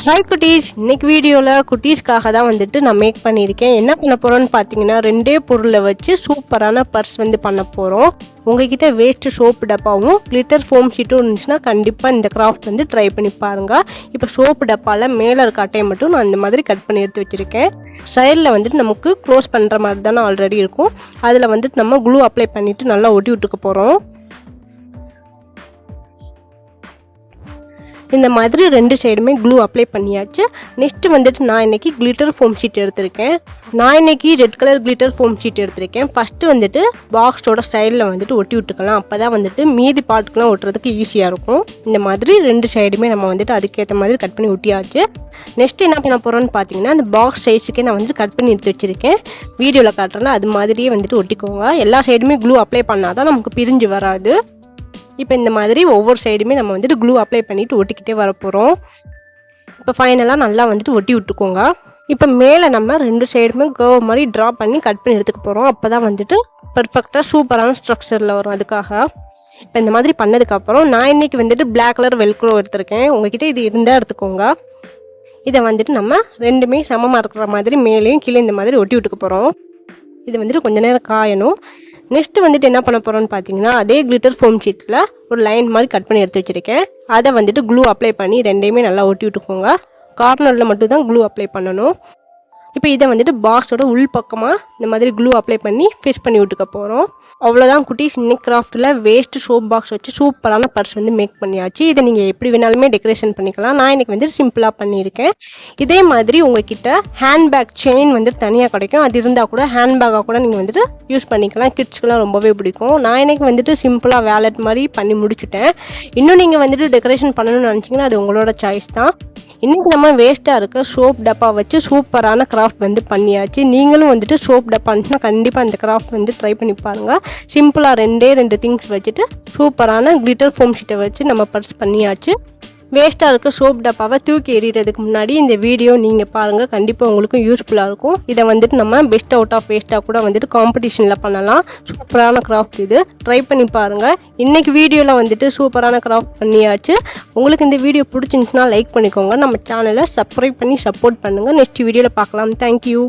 Hi குட்டீஸ், இன்னைக்கு வீடியோவில் குட்டீஸ்க்காக தான் வந்துட்டு நான் மேக் பண்ணியிருக்கேன். என்ன பண்ண போகிறோன்னு பார்த்தீங்கன்னா, ரெண்டே பொருளை வச்சு சூப்பரான பர்ஸ் வந்து பண்ண போகிறோம். உங்ககிட்ட வேஸ்ட்டு சோப்பு டப்பாவும் கிளிட்டர் ஃபோம் ஷீட்டும் இருந்துச்சுன்னா கண்டிப்பாக இந்த கிராஃப்ட் வந்து ட்ரை பண்ணி பாருங்கள். இப்போ சோப்பு டப்பாவில் மேலே இருக்க அட்டையை மட்டும் நான் இந்த மாதிரி கட் பண்ணி எடுத்து வச்சுருக்கேன். சைடில் வந்துட்டு நமக்கு க்ளோஸ் பண்ணுற மாதிரி தானே ஆல்ரெடி இருக்கும். அதில் வந்துட்டு நம்ம க்ளூ அப்ளை பண்ணிவிட்டு நல்லா ஒட்டி விட்டுக்க போகிறோம். இந்த மாதிரி ரெண்டு சைடுமே க்ளூ அப்ளை பண்ணியாச்சு. நெக்ஸ்ட்டு வந்துட்டு நான் இன்றைக்கி கிளிட்டர் ஃபோம் ஷீட் எடுத்திருக்கேன். நான் இன்றைக்கி red colour glitter foam sheet எடுத்திருக்கேன். ஃபஸ்ட்டு வந்துட்டு பாக்ஸோட ஸ்டைலில் வந்துட்டு ஒட்டி விட்டுக்கலாம். அப்போ தான் வந்துட்டு மீதி பாட்டுக்கெலாம் ஒட்டுறதுக்கு ஈஸியாக இருக்கும். இந்த மாதிரி ரெண்டு சைடுமே நம்ம வந்துட்டு அதுக்கேற்ற மாதிரி கட் பண்ணி ஒட்டியாச்சு. நெக்ஸ்ட்டு என்ன பண்ண போகிறோன்னு பார்த்தீங்கன்னா, அந்த பாக்ஸ் சைஸுக்கே நான் வந்துட்டு கட் பண்ணி எடுத்து வச்சுருக்கேன். வீடியோவில் காட்டுறேன்னா அது மாதிரியே வந்துட்டு ஒட்டிக்கோங்க. எல்லா சைடுமே க்ளூ அப்ளை பண்ணால் தான் நமக்கு பிரிஞ்சு வராது. இப்போ இந்த மாதிரி ஒவ்வொரு சைடுமே நம்ம வந்துட்டு க்ளூ அப்ளை பண்ணிவிட்டு ஒட்டிக்கிட்டே வரப்போகிறோம். இப்போ ஃபைனலாக நல்லா வந்துட்டு ஒட்டி விட்டுக்கோங்க. இப்போ மேலே நம்ம ரெண்டு சைடுமே கர்வ் மாதிரி ட்ரா பண்ணி கட் பண்ணி எடுத்துக்க போகிறோம். அப்போ தான் வந்துட்டு பர்ஃபெக்டாக சூப்பரான ஸ்ட்ரக்சரில் வரும். அதுக்காக இப்போ இந்த மாதிரி பண்ணதுக்கப்புறம் நான் இன்றைக்கி வந்துட்டு பிளாக் கலர் வெல்க்ரோ எடுத்திருக்கேன். உங்கள்கிட்ட இது இருந்தால் எடுத்துக்கோங்க. இதை வந்துட்டு நம்ம ரெண்டுமே சமமாக இருக்கிற மாதிரி மேலேயும் கீழே இந்த மாதிரி ஒட்டி விட்டுக்க போகிறோம். இது வந்துட்டு கொஞ்சம் நேரம் காயணும். நெக்ஸ்ட்டு வந்துட்டு என்ன பண்ண போகிறோன்னு பார்த்தீங்கன்னா, அதே கிளிட்டர் ஃபோம் ஷீட்டில் ஒரு லைன் மாதிரி கட் பண்ணி எடுத்து வச்சுருக்கேன். அதை வந்துட்டு க்ளூ அப்ளை பண்ணி ரெண்டையுமே நல்லா ஒட்டி விட்டுக்கோங்க. கார்னரில் மட்டும் தான் க்ளூ அப்ளை பண்ணணும். இப்போ இதை வந்துட்டு பாக்ஸோட உள் பக்கமாக இந்த மாதிரி க்ளூ அப்ளை பண்ணி ஃபிக்ஸ் பண்ணி விட்டுக்க போகிறோம். அவ்வளோதான் குட்டீஸ், இன்னைக்கு கிராஃப்ட்டில் வேஸ்ட்டு சோப் பாக்ஸ் வச்சு சூப்பரான பர்ஸ் வந்து மேக் பண்ணியாச்சு. இதை நீங்கள் எப்படி வேணாலுமே டெக்கரேஷன் பண்ணிக்கலாம். நான் இன்றைக்கி வந்துட்டு சிம்பிளாக பண்ணியிருக்கேன். இதே மாதிரி உங்கள்கிட்ட ஹேண்ட்பேக் செயின் வந்துட்டு தனியாக கிடைக்கும். அது இருந்தால் கூட ஹேண்ட்பேக்காக கூட நீங்கள் வந்துட்டு யூஸ் பண்ணிக்கலாம். கிட்ஸ்க்கெலாம் ரொம்பவே பிடிக்கும். நான் இன்றைக்கி வந்துட்டு சிம்பிளாக வேலட் மாதிரி பண்ணி முடிச்சுட்டேன். இன்னும் நீங்கள் வந்துட்டு டெக்கரேஷன் பண்ணணும்னு நினச்சிங்கன்னா அது உங்களோட சாய்ஸ் தான். இன்றைக்கி நம்ம வேஸ்ட்டாக இருக்க சோப் டப்பா வச்சு சூப்பரான கிராஃப்ட் வந்து பண்ணியாச்சு. நீங்களும் வந்துட்டு சோப் டப்பான்னுச்சுன்னா கண்டிப்பாக இந்த கிராஃப்ட் வந்து ட்ரை பண்ணி பாருங்கள். சிம்பிளாக ரெண்டு திங்ஸ் வச்சுட்டு சூப்பரான கிளிட்டர் ஃபோம் ஷீட்டை வச்சு நம்ம பர்ஸ் பண்ணியாச்சு. வேஸ்ட்டாக இருக்க சோப் டப்பாவை தூக்கி எறிகிறதுக்கு முன்னாடி இந்த வீடியோ நீங்கள் பாருங்கள். கண்டிப்பாக உங்களுக்கும் யூஸ்ஃபுல்லாக இருக்கும். இதை வந்துட்டு நம்ம பெஸ்ட் அவுட் ஆஃப் வேஸ்ட்டாக கூட வந்துட்டு காம்படிஷனில் பண்ணலாம். சூப்பரான கிராஃப்ட் இது, ட்ரை பண்ணி பாருங்கள். இன்றைக்கி வீடியோவில் வந்துட்டு சூப்பரான கிராஃப்ட் பண்ணியாச்சு. உங்களுக்கு இந்த வீடியோ பிடிச்சிருந்துச்சுன்னா லைக் பண்ணிக்கோங்க. நம்ம சேனலை சப்ஸ்கிரைப் பண்ணி சப்போர்ட் பண்ணுங்கள். நெக்ஸ்ட் வீடியோவில் பார்க்கலாம். தேங்க்யூ.